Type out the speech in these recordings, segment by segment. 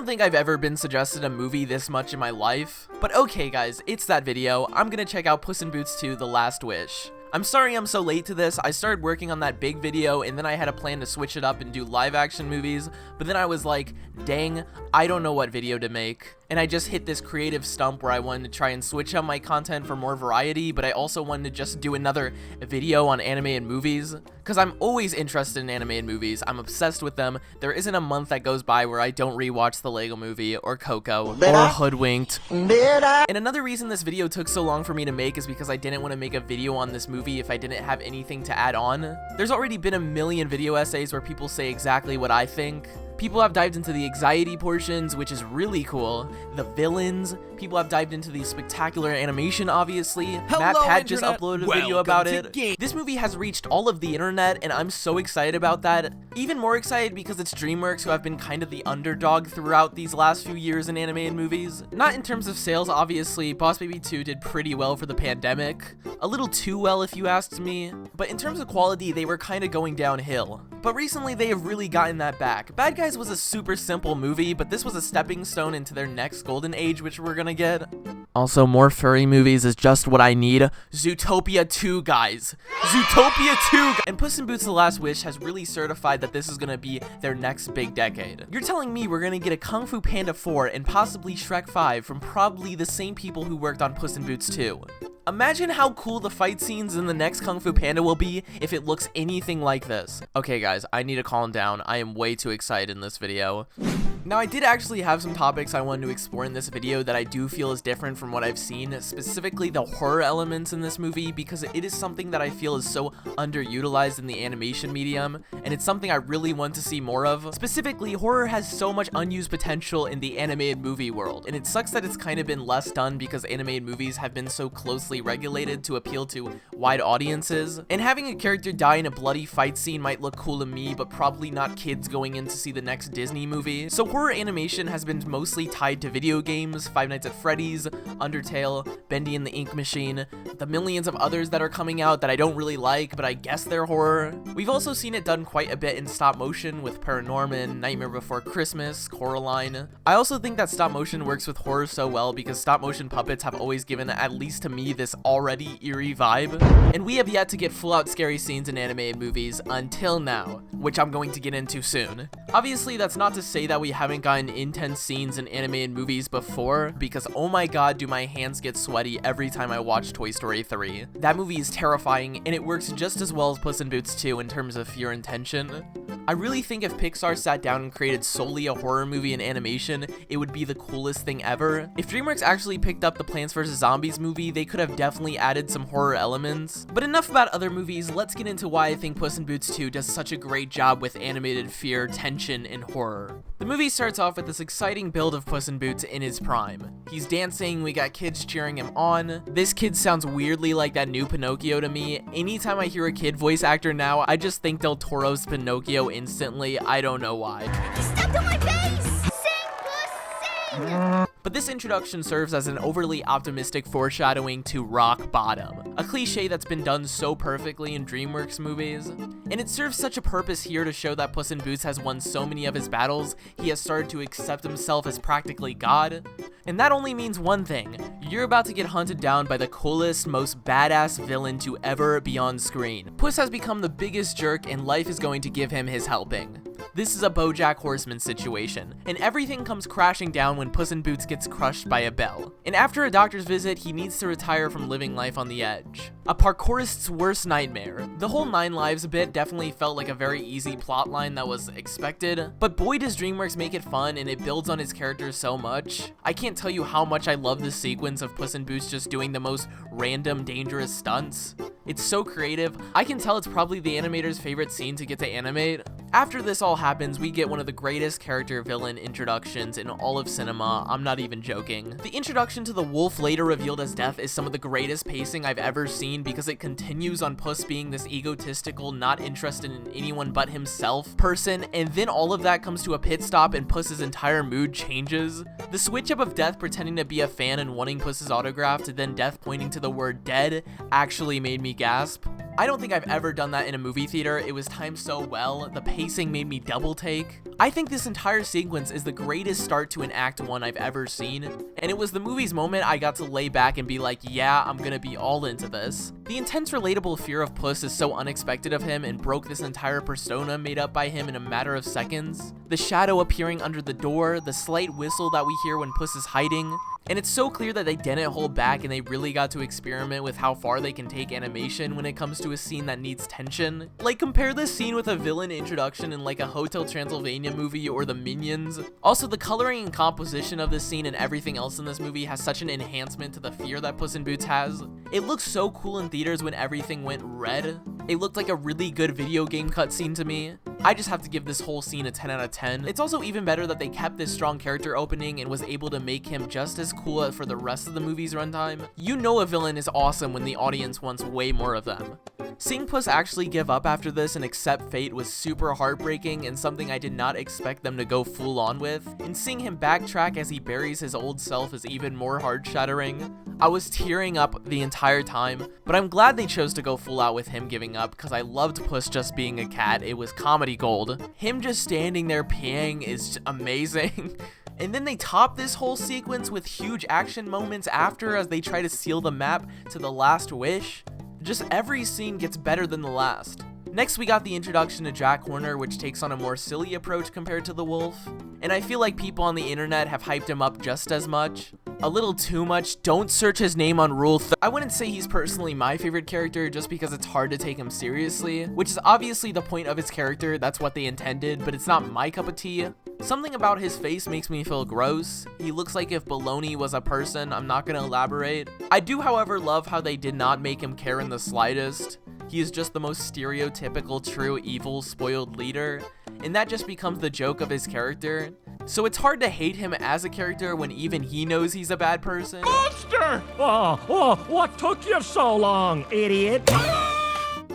think I've ever been suggested a movie this much in my life. But okay guys, it's that video. I'm gonna check out Puss in Boots 2: The Last Wish. I'm sorry I'm so late to this. I started working on that big video and then I had a plan to switch it up and do live action movies, but then I was like, dang, I don't know what video to make. And I just hit this creative stump where I wanted to try and switch up my content for more variety, but I also wanted to just do another video on anime and movies, because I'm always interested in anime and movies. I'm obsessed with them. There isn't a month that goes by where I don't rewatch the Lego Movie, or Coco, or Hoodwinked. And another reason this video took so long for me to make is because I didn't want to make a video on this movie if I didn't have anything to add on. There's already been a million video essays where people say exactly what I think. People have dived into the anxiety portions, which is really cool. The villains. People have dived into the spectacular animation, obviously. Matt Pat just uploaded a video about it. This movie has reached all of the internet, and I'm so excited about that. Even more excited because it's DreamWorks, who have been kind of the underdog throughout these last few years in anime and movies. Not in terms of sales, obviously. Boss Baby 2 did pretty well for the pandemic. A little too well, if you asked me. But in terms of quality, they were kind of going downhill. But recently, they have really gotten that back. Bad Guys was a super simple movie, but this was a stepping stone into their next golden age, which we're gonna get. Also, more furry movies is just what I need. Zootopia 2, guys. Zootopia 2! And Puss in Boots: The Last Wish has really certified that this is gonna be their next big decade. You're telling me we're gonna get a Kung Fu Panda 4 and possibly Shrek 5 from probably the same people who worked on Puss in Boots 2. Imagine how cool the fight scenes in the next Kung Fu Panda will be if it looks anything like this. Okay guys, I need to calm down. I am way too excited in this video. Now, I did actually have some topics I wanted to explore in this video that I do feel is different from what I've seen, specifically the horror elements in this movie, because it is something that I feel is so underutilized in the animation medium, and it's something I really want to see more of. Specifically, horror has so much unused potential in the animated movie world, and it sucks that it's kind of been less done because animated movies have been so closely regulated to appeal to wide audiences. And having a character die in a bloody fight scene might look cool to me, but probably not kids going in to see the next Disney movie. So horror animation has been mostly tied to video games, Five Nights at Freddy's, Undertale, Bendy and the Ink Machine, the millions of others that are coming out that I don't really like, but I guess they're horror. We've also seen it done quite a bit in stop motion with Paranorman, Nightmare Before Christmas, Coraline. I also think that stop motion works with horror so well because stop motion puppets have always given, at least to me, this already eerie vibe. And we have yet to get full out scary scenes in animated movies until now, which I'm going to get into soon. Obviously, that's not to say that we haven't gotten intense scenes in animated movies before, because oh my god, do my hands get sweaty every time I watch Toy Story 3. That movie is terrifying, and it works just as well as Puss in Boots 2 in terms of fear and tension. I really think if Pixar sat down and created solely a horror movie in animation, it would be the coolest thing ever. If DreamWorks actually picked up the Plants vs. Zombies movie, they could have definitely added some horror elements. But enough about other movies, let's get into why I think Puss in Boots 2 does such a great job with animated fear, tension, and horror. The movie starts off with this exciting build of Puss in Boots in his prime. He's dancing, we got kids cheering him on. This kid sounds weirdly like that new Pinocchio to me. Anytime I hear a kid voice actor now, I just think Del Toro's Pinocchio instantly. I don't know why. You stepped on my face! Sing, Puss, sing! But this introduction serves as an overly optimistic foreshadowing to rock bottom, a cliche that's been done so perfectly in DreamWorks movies. And it serves such a purpose here to show that Puss in Boots has won so many of his battles, he has started to accept himself as practically God. And that only means one thing: you're about to get hunted down by the coolest, most badass villain to ever be on screen. Puss has become the biggest jerk, and life is going to give him his helping. This is a BoJack Horseman situation, and everything comes crashing down when Puss in Boots gets crushed by a bell. And after a doctor's visit, he needs to retire from living life on the edge. A parkourist's worst nightmare. The whole 9 lives bit definitely felt like a very easy plotline that was expected, but boy does DreamWorks make it fun, and it builds on his character so much. I can't tell you how much I love this sequence of Puss in Boots just doing the most random, dangerous stunts. It's so creative. I can tell it's probably the animator's favorite scene to get to animate. After this all happens, we get one of the greatest character villain introductions in all of cinema. I'm not even joking. The introduction to the wolf, later revealed as Death, is some of the greatest pacing I've ever seen because it continues on Puss being this egotistical, not interested in anyone but himself person, and then all of that comes to a pit stop and Puss's entire mood changes. The switch up of Death pretending to be a fan and wanting Puss's autograph to then Death pointing to the word dead actually made me gasp. I don't think I've ever done that in a movie theater. It was timed so well, the pacing made me double take. I think this entire sequence is the greatest start to an Act 1 I've ever seen, and it was the movie's moment I got to lay back and be like, yeah, I'm gonna be all into this. The intense relatable fear of Puss is so unexpected of him and broke this entire persona made up by him in a matter of seconds. The shadow appearing under the door, the slight whistle that we hear when Puss is hiding, and it's so clear that they didn't hold back and they really got to experiment with how far they can take animation when it comes to a scene that needs tension. Like, compare this scene with a villain introduction in like a Hotel Transylvania movie or the Minions. Also, the coloring and composition of this scene and everything else in this movie has such an enhancement to the fear that Puss in Boots has. It looked so cool in theaters when everything went red. It looked like a really good video game cutscene to me. I just have to give this whole scene a 10 out of 10. It's also even better that they kept this strong character opening and was able to make him just as cool for the rest of the movie's runtime. You know a villain is awesome when the audience wants way more of them. Seeing Puss actually give up after this and accept fate was super heartbreaking and something I did not expect them to go full on with, and seeing him backtrack as he buries his old self is even more heart-shattering. I was tearing up the entire time, but I'm glad they chose to go full out with him giving up because I loved Puss just being a cat. It was comedy gold. Him just standing there peeing is amazing. And then they top this whole sequence with huge action moments after as they try to seal the map to the last wish. Just every scene gets better than the last. Next, we got the introduction to Jack Horner, which takes on a more silly approach compared to the wolf. And I feel like people on the internet have hyped him up just as much. A little too much. Don't search his name on Rule 30. I wouldn't say he's personally my favorite character just because it's hard to take him seriously, which is obviously the point of his character. That's what they intended, but it's not my cup of tea. Something about his face makes me feel gross. He looks like if Baloney was a person. I'm not gonna elaborate. I do, however, love how they did not make him care in the slightest. He is just the most stereotypical true evil spoiled leader, and that just becomes the joke of his character. So it's hard to hate him as a character when even he knows he's a bad person. Monster! Oh, what took you so long, idiot?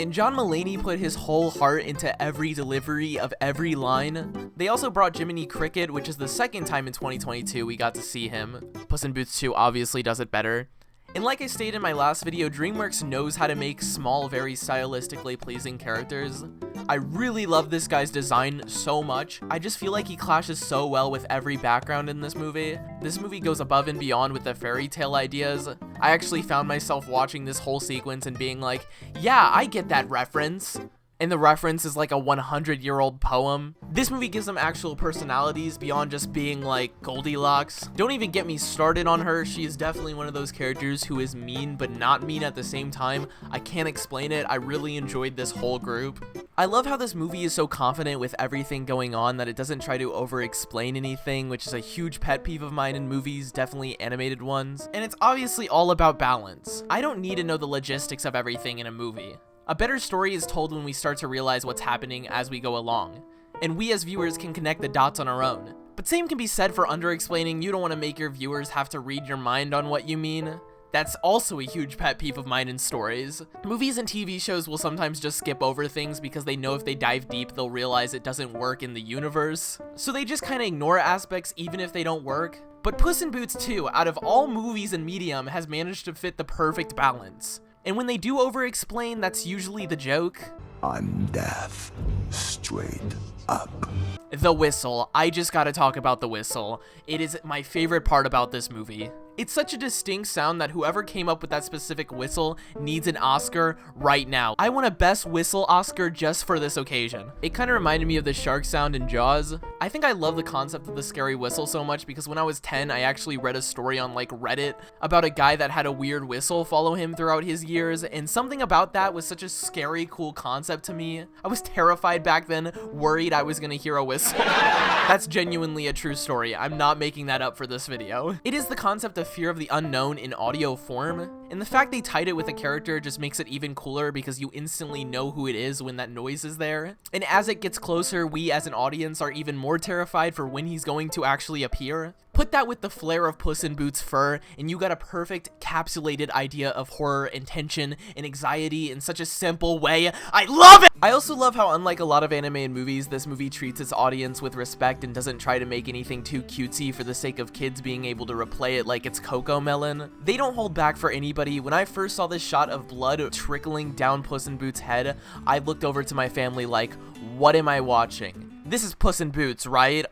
And John Mulaney put his whole heart into every delivery of every line. They also brought Jiminy Cricket, which is the second time in 2022 we got to see him. Puss in Boots 2 obviously does it better. And like I stated in my last video, DreamWorks knows how to make small, very stylistically pleasing characters. I really love this guy's design so much. I just feel like he clashes so well with every background in this movie. This movie goes above and beyond with the fairy tale ideas. I actually found myself watching this whole sequence and being like, yeah, I get that reference. And the reference is like a 100-year-old poem. This movie gives them actual personalities beyond just being like Goldilocks. Don't even get me started on her. She is definitely one of those characters who is mean but not mean at the same time. I can't explain it. I really enjoyed this whole group. I love how this movie is so confident with everything going on that it doesn't try to over-explain anything, which is a huge pet peeve of mine in movies, definitely animated ones. And it's obviously all about balance. I don't need to know the logistics of everything in a movie. A better story is told when we start to realize what's happening as we go along, and we as viewers can connect the dots on our own. But same can be said for under-explaining. You don't want to make your viewers have to read your mind on what you mean. That's also a huge pet peeve of mine in stories. Movies and TV shows will sometimes just skip over things because they know if they dive deep, they'll realize it doesn't work in the universe. So they just kind of ignore aspects even if they don't work. But Puss in Boots 2, out of all movies and medium, has managed to fit the perfect balance. And when they do over-explain, that's usually the joke. I'm deaf, straight up. The whistle. I just gotta talk about the whistle. It is my favorite part about this movie. It's such a distinct sound that whoever came up with that specific whistle needs an Oscar right now. I want a Best Whistle Oscar just for this occasion. It kind of reminded me of the shark sound in Jaws. I think I love the concept of the scary whistle so much because when I was 10, I actually read a story on like Reddit about a guy that had a weird whistle follow him throughout his years, and something about that was such a scary, cool concept to me. I was terrified back then, worried I was gonna hear a whistle. That's genuinely a true story. I'm not making that up for this video. It is the concept of fear of the unknown in audio form, and the fact they tied it with a character just makes it even cooler because you instantly know who it is when that noise is there. And as it gets closer, we as an audience are even more terrified for when he's going to actually appear. Put that with the flair of Puss in Boots' fur, and you got a perfect capsulated idea of horror and tension and anxiety in such a simple way. I love it! I also love how, unlike a lot of animated movies, this movie treats its audience with respect and doesn't try to make anything too cutesy for the sake of kids being able to replay it like it's Cocomelon. They don't hold back for anybody everybody, when I first saw this shot of blood trickling down Puss in Boots' head, I looked over to my family like, what am I watching? This is Puss in Boots, right?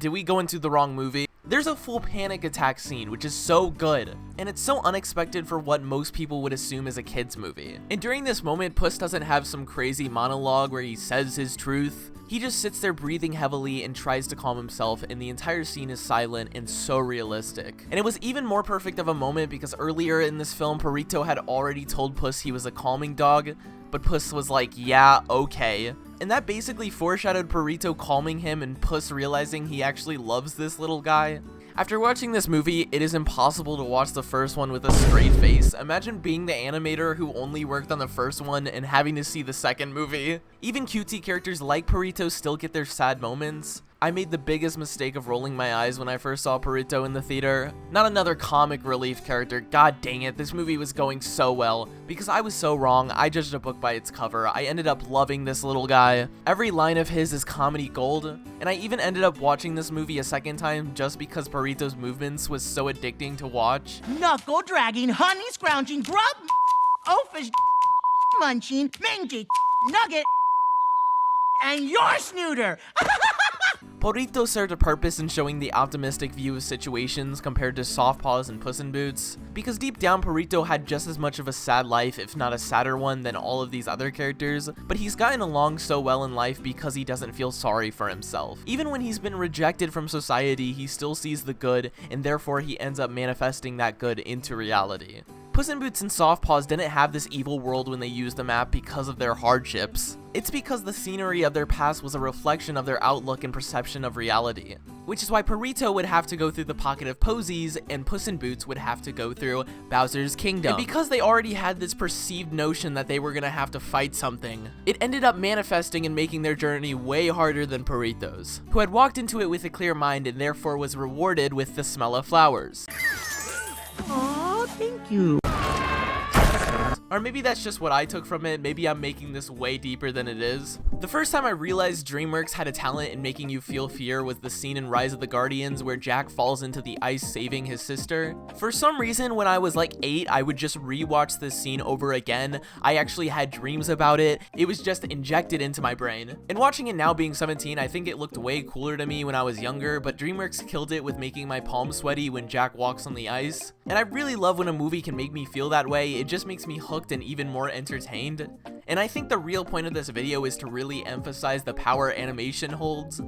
Did we go into the wrong movie? There's a full panic attack scene, which is so good, and it's so unexpected for what most people would assume is a kid's movie. And during this moment, Puss doesn't have some crazy monologue where he says his truth. He just sits there breathing heavily and tries to calm himself, and the entire scene is silent and so realistic. And it was even more perfect of a moment because earlier in this film, Perrito had already told Puss he was a calming dog, but Puss was like, yeah, okay. And that basically foreshadowed Perrito calming him and Puss realizing he actually loves this little guy. After watching this movie, it is impossible to watch the first one with a straight face. Imagine being the animator who only worked on the first one and having to see the second movie. Even cutesy characters like Perrito still get their sad moments. I made the biggest mistake of rolling my eyes when I first saw Perrito in the theater. Not another comic relief character, god dang it, this movie was going so well. Because I was so wrong, I judged a book by its cover. I ended up loving this little guy. Every line of his is comedy gold, and I even ended up watching this movie a second time just because Perrito's movements was so addicting to watch. Knuckle dragging, honey scrounging, grub oafish munching, mingy nugget, and your snooter. Perrito served a purpose in showing the optimistic view of situations compared to Soft Paws and Puss in Boots, because deep down Perrito had just as much of a sad life, if not a sadder one, than all of these other characters, but he's gotten along so well in life because he doesn't feel sorry for himself. Even when he's been rejected from society, he still sees the good, and therefore he ends up manifesting that good into reality. Puss in Boots and Soft Paws didn't have this evil world when they used the map because of their hardships. It's because the scenery of their past was a reflection of their outlook and perception of reality. Which is why Perrito would have to go through the Pocket of Posies, and Puss in Boots would have to go through Bowser's Kingdom. And because they already had this perceived notion that they were gonna have to fight something, it ended up manifesting and making their journey way harder than Perrito's, who had walked into it with a clear mind and therefore was rewarded with the smell of flowers. Aw, thank you. Or maybe that's just what I took from it, maybe I'm making this way deeper than it is. The first time I realized DreamWorks had a talent in making you feel fear was the scene in Rise of the Guardians where Jack falls into the ice saving his sister. For some reason, when I was like 8, I would just rewatch this scene over again. I actually had dreams about it. It was just injected into my brain. And watching it now being 17, I think it looked way cooler to me when I was younger, but DreamWorks killed it with making my palms sweaty when Jack walks on the ice. And I really love when a movie can make me feel that way. It just makes me hooked and even more entertained. And I think the real point of this video is to really emphasize the power animation holds.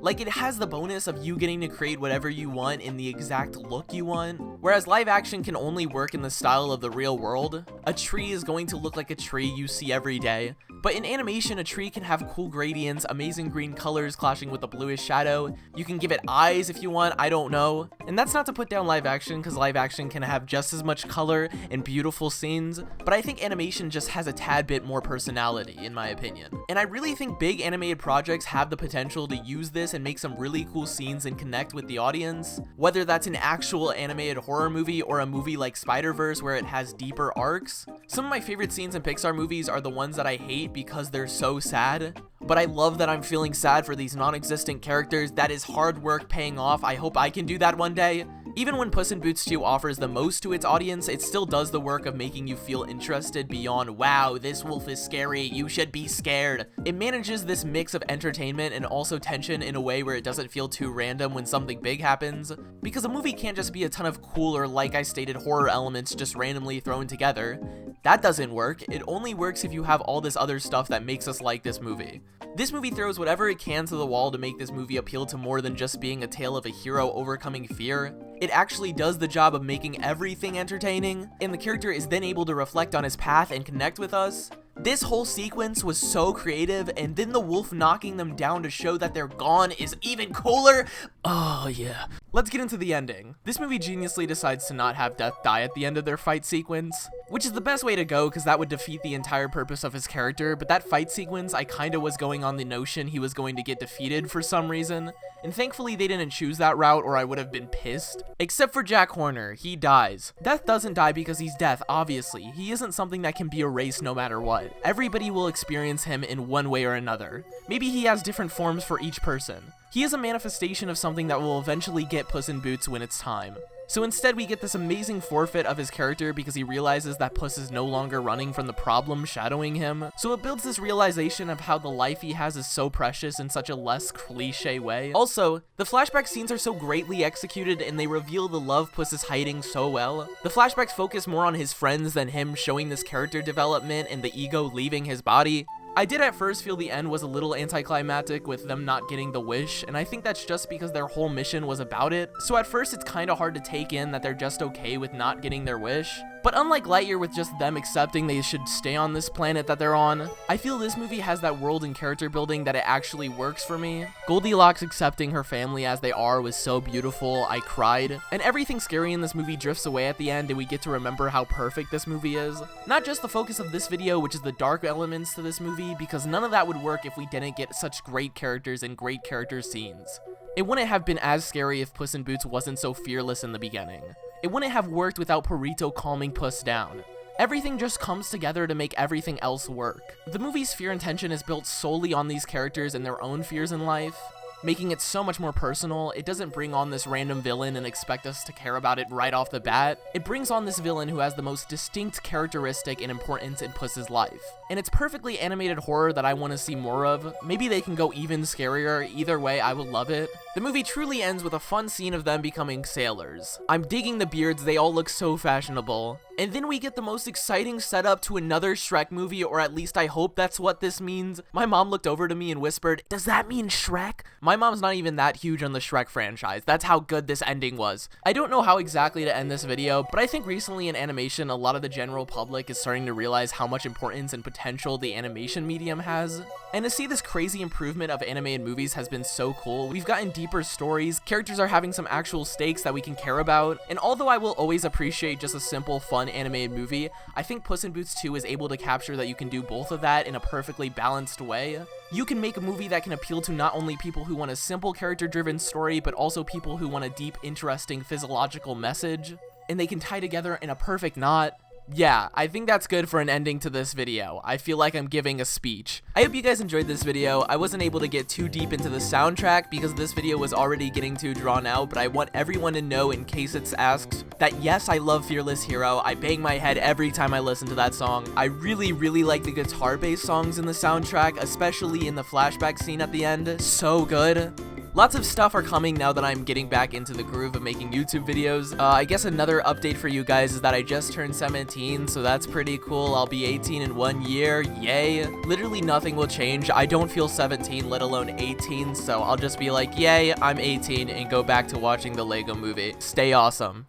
Like, it has the bonus of you getting to create whatever you want in the exact look you want, whereas live action can only work in the style of the real world. A tree is going to look like a tree you see every day, but in animation a tree can have cool gradients, amazing green colors clashing with a bluish shadow. You can give it eyes if you want, I don't know. And that's not to put down live action, because live action can have just as much color and beautiful scenes, but I think animation just has a tad bit more personality, in my opinion. And I really think big animated projects have the potential to use this and make some really cool scenes and connect with the audience, whether that's an actual animated horror movie or a movie like Spider-Verse where it has deeper arcs. Some of my favorite scenes in Pixar movies are the ones that I hate because they're so sad, but I love that I'm feeling sad for these non-existent characters. That is hard work paying off. I hope I can do that one day. Even when Puss in Boots 2 offers the most to its audience, it still does the work of making you feel interested beyond, wow, this wolf is scary, you should be scared. It manages this mix of entertainment and also tension in a way where it doesn't feel too random when something big happens, because a movie can't just be a ton of cool or, like I stated, horror elements just randomly thrown together. That doesn't work. It only works if you have all this other stuff that makes us like this movie. This movie throws whatever it can to the wall to make this movie appeal to more than just being a tale of a hero overcoming fear. It actually does the job of making everything entertaining, and the character is then able to reflect on his path and connect with us. This whole sequence was so creative, and then the wolf knocking them down to show that they're gone is even cooler. Oh yeah. Let's get into the ending. This movie geniusly decides to not have Death die at the end of their fight sequence, which is the best way to go because that would defeat the entire purpose of his character, but that fight sequence, I kinda was going on the notion he was going to get defeated for some reason, and thankfully they didn't choose that route or I would have been pissed. Except for Jack Horner, he dies. Death doesn't die because he's Death, obviously. He isn't something that can be erased no matter what. Everybody will experience him in one way or another. Maybe he has different forms for each person. He is a manifestation of something that will eventually get Puss in Boots when it's time. So instead we get this amazing forfeit of his character because he realizes that Puss is no longer running from the problem shadowing him. So it builds this realization of how the life he has is so precious in such a less cliche way. Also, the flashback scenes are so greatly executed and they reveal the love Puss is hiding so well. The flashbacks focus more on his friends than him, showing this character development and the ego leaving his body. I did at first feel the end was a little anticlimactic with them not getting the wish, and I think that's just because their whole mission was about it. So at first it's kinda hard to take in that they're just okay with not getting their wish. But unlike Lightyear with just them accepting they should stay on this planet that they're on, I feel this movie has that world and character building that it actually works for me. Goldilocks accepting her family as they are was so beautiful, I cried. And everything scary in this movie drifts away at the end and we get to remember how perfect this movie is. Not just the focus of this video, which is the dark elements to this movie, because none of that would work if we didn't get such great characters and great character scenes. It wouldn't have been as scary if Puss in Boots wasn't so fearless in the beginning. It wouldn't have worked without Perrito calming Puss down. Everything just comes together to make everything else work. The movie's fear and tension is built solely on these characters and their own fears in life, making it so much more personal. It doesn't bring on this random villain and expect us to care about it right off the bat. It brings on this villain who has the most distinct characteristic and importance in Puss's life. And it's perfectly animated horror that I want to see more of. Maybe they can go even scarier. Either way, I would love it. The movie truly ends with a fun scene of them becoming sailors. I'm digging the beards, they all look so fashionable. And then we get the most exciting setup to another Shrek movie, or at least I hope that's what this means. My mom looked over to me and whispered, "Does that mean Shrek?" My mom's not even that huge on the Shrek franchise. That's how good this ending was. I don't know how exactly to end this video, but I think recently in animation, a lot of the general public is starting to realize how much importance and potential the animation medium has. And to see this crazy improvement of animated movies has been so cool. We've gotten deeper stories, characters are having some actual stakes that we can care about, and although I will always appreciate just a simple, fun animated movie, I think Puss in Boots 2 is able to capture that you can do both of that in a perfectly balanced way. You can make a movie that can appeal to not only people who want a simple character-driven story, but also people who want a deep, interesting physiological message, and they can tie together in a perfect knot. Yeah, I think that's good for an ending to this video. I feel like I'm giving a speech. I hope you guys enjoyed this video. I wasn't able to get too deep into the soundtrack because this video was already getting too drawn out, but I want everyone to know, in case it's asked, that yes, I love Fearless Hero. I bang my head every time I listen to that song. I really, really like the guitar-based songs in the soundtrack, especially in the flashback scene at the end. So good. Lots of stuff are coming now that I'm getting back into the groove of making YouTube videos. I guess another update for you guys is that I just turned 17, so that's pretty cool. I'll be 18 in 1 year, yay. Literally nothing will change. I don't feel 17, let alone 18, so I'll just be like, yay, I'm 18, and go back to watching the Lego movie. Stay awesome.